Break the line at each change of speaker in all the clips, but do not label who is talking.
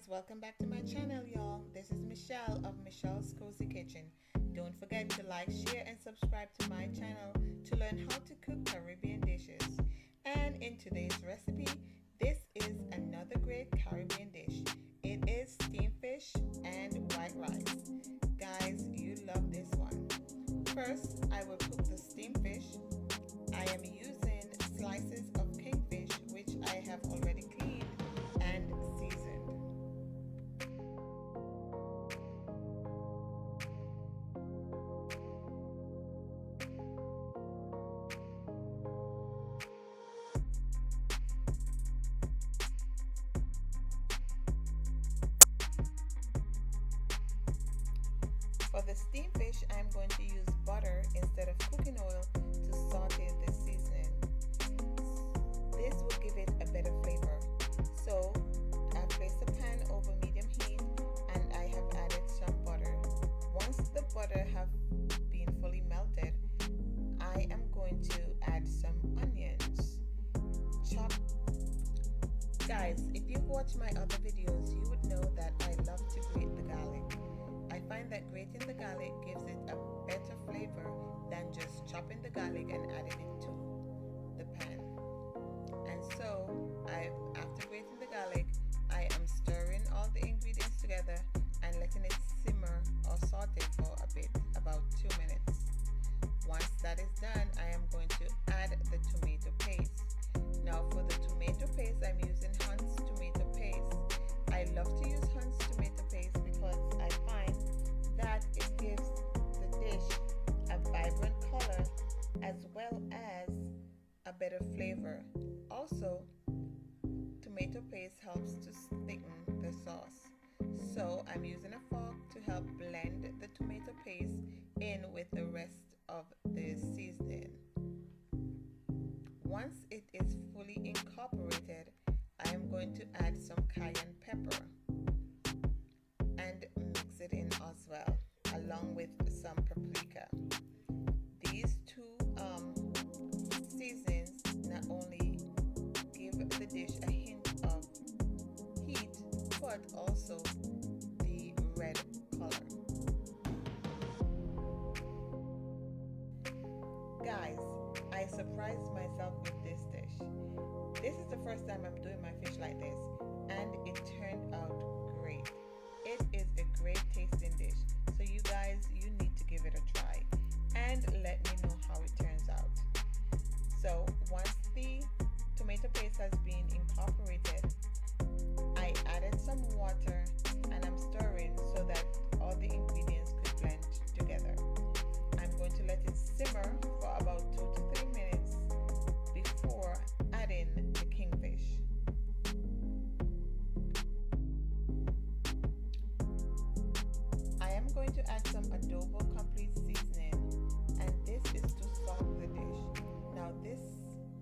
welcome back to my channel, y'all. This is Michelle of Michelle's Cozy Kitchen. Don't forget to like, share, and subscribe to my channel to learn how to cook Caribbean dishes. And in today's recipe, this is another great Caribbean dish. It is steamed fish and white rice. Guys, you love this one. First, I will cook the steamed fish. I am using slices of kingfish, which I have already cleaned and seasoned. For the steamed fish, I'm going to use butter instead of cooking oil to saute the seasoning. This will give it a better flavor. So I placed a pan over medium heat and I have added some butter. Once the butter have been fully melted, I am going to add some onions. Chop. Guys, if you've watched my other videos, you would know that I love to grate the garlic. I find that grating the garlic gives it a better flavor than just chopping the garlic and adding it to the pan. And so, after grating the garlic, I am stirring all the ingredients together and letting it simmer or saute for a bit, about 2 minutes. Once that is done, I am going to add the tomato paste. Now for the tomato paste, I'm using Hunt's tomato paste. I love to use Hunt's tomato paste because I find that it gives the dish a vibrant color as well as a better flavor. Also, tomato paste helps to thicken the sauce. So I'm using a fork to help blend the tomato paste in with the rest of the seasoning. Once it is fully incorporated, I am going to add some cayenne pepper and mix it in as well, along with some paprika. These two seasonings not only give the dish a hint of heat, but also the red color. Guys, I surprised myself with this dish. This is the first time I'm doing my fish like this, and it turned out great. It is a great tasting dish, so you guys, you need to give it a try and let me know how it turns out. So once the tomato paste has been incorporated, I added some water and I'm stirring so that all the ingredients could blend together. I'm going to let it simmer for about 2 to 3 minutes before adding the kingfish. I am going to add some adobo complete seasoning, and this is to salt the dish. Now this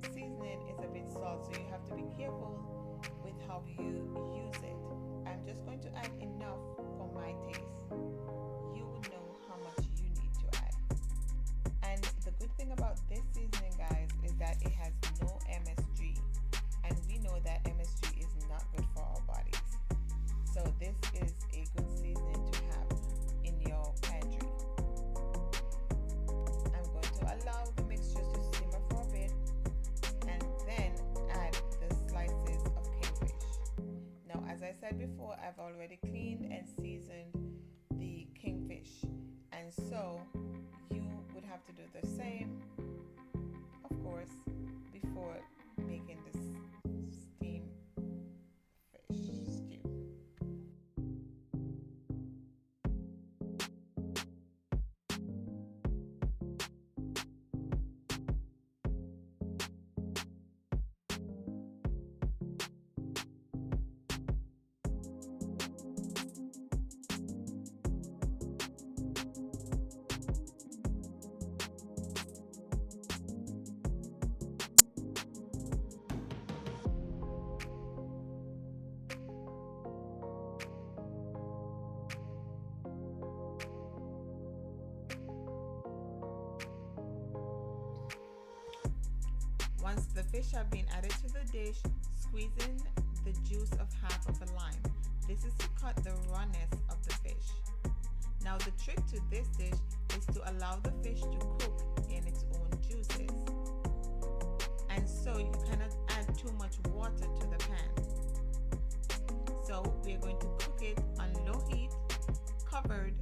seasoning is a bit salt, so you have to be careful with how you use it. I'm just going to add enough for my taste. You would know how much you need to add. And the good thing about this seasoning, guys, is that it has no MSG, and we know that MSG is not good for our bodies. So this is a good seasoning to have in your pantry. I'm going to allow the mixture to simmer for a bit and then add the slices of kingfish. Now, as I said before, I've already cleaned and seasoned the kingfish, and so you would have to do the same, of course, before making this steamed fish stew. Once the fish have been added to the dish, squeeze in the juice of half of a lime This is to cut the rawness of the fish. Now the trick to this dish is to allow the fish to cook in its own juices. And so you cannot add too much water to the pan. So we're going to cook it on low heat, covered,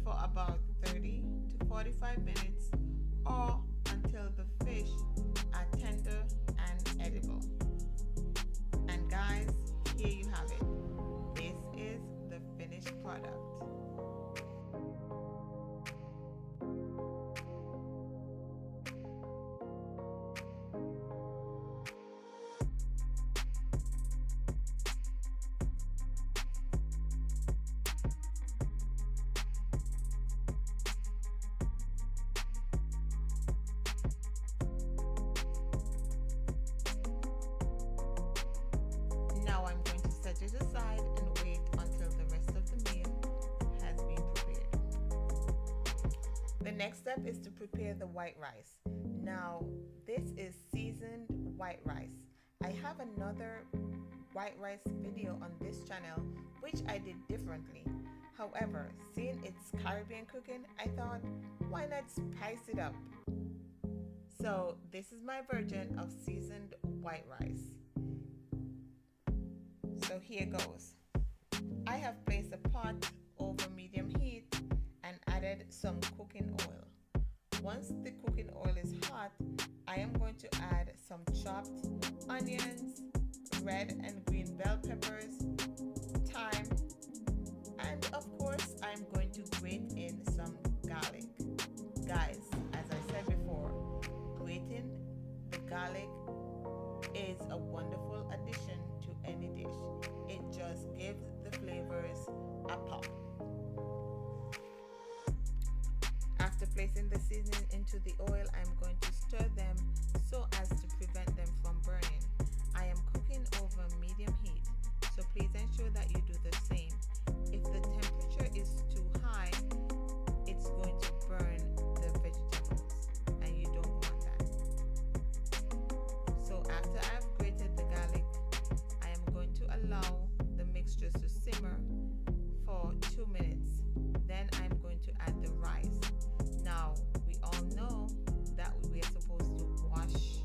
for about 30 to 45 minutes, or until the fish are tender and edible. And guys, here you have it. This is the finished product. Now I'm going to set it aside and wait until the rest of the meal has been prepared. The next step is to prepare the white rice. Now, this is seasoned white rice. I have another white rice video on this channel which I did differently. However, seeing it's Caribbean cooking, I thought, why not spice it up? So this is my version of seasoned white rice. So here goes. I have placed a pot over medium heat and added some cooking oil. Once the cooking oil is hot, I am going to add some chopped onions, red and green bell peppers, thyme, and of course I'm going to grate in some garlic. Guys, as I said before, grating the garlic is a wonderful addition to any dish. It just gives the flavors a pop. After placing the seasoning into the oil, I'm going to stir them so as to prevent them from burning. I am cooking over medium heat, so please ensure that you do the same. If the temperature is too high, it's going to burn the vegetables, and you don't want that. So after I've grated the garlic, I am going to allow the mixture to simmer for 2 minutes. Then I'm going to add the rice. Now, we all know that we are supposed to wash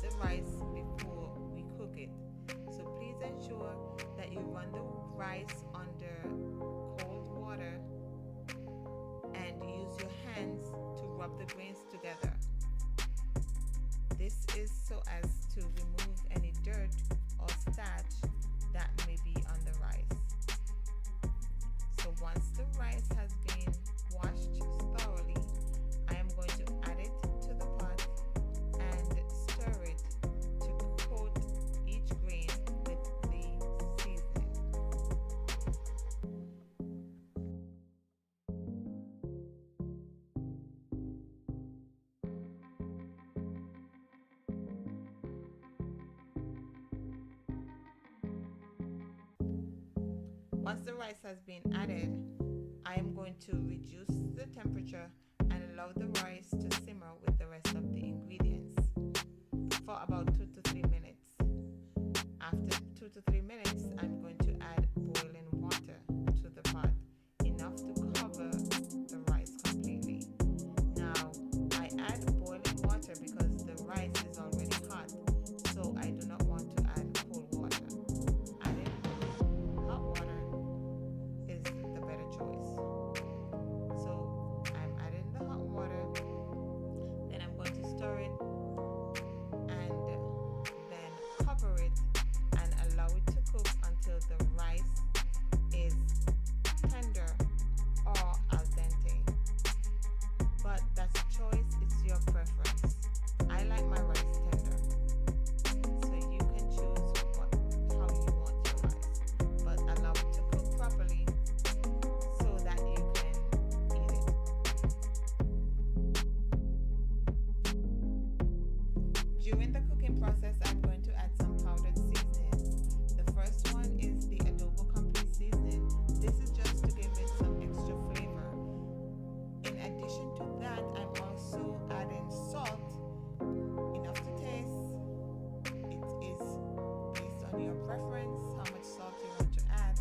the rice before we cook it. So please ensure that you run the rice under cold water and use your hands to rub the grains together. This is so as to remove any dirt or starch that may be on the rice. So once the rice has been washed thoroughly, I am going to add it to the pot and stir it to coat each grain with the seasoning. Once the rice has been added, I am going to reduce the temperature and allow the rice to simmer with the rest of the ingredients for about 2 to 3 minutes. After 2 to 3 minutes, I'm going to add boiling water to the pot, enough to cover the rice completely. Now, I add boiling water because the rice is already hot, so I do not want to add cold water. Adding hot water is the better choice. So I'm adding the hot water, then I'm going to stir it and then cover it and allow it to cook until the rice is tender or al dente. But that's a choice, it's your preference. I like my rice tender, so you can choose how you want your rice, but allow it to cook properly so that you can eat it. During the cooking process, I'm going to add some powdered seasoning. The first one is the Adobo Complete Seasoning. This is just to give it some extra flavor. In addition to that, I'm also adding salt, enough to taste. It is based on your preference, how much salt you want to add.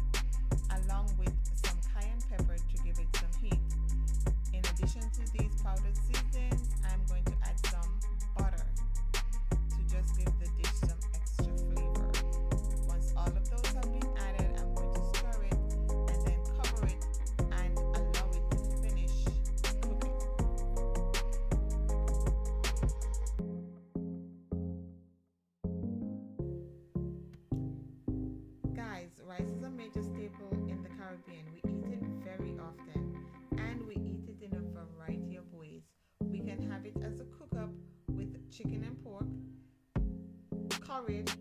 Ethiopian. We eat it very often, and we eat it in a variety of ways. We can have it as a cook up with chicken and pork, curried,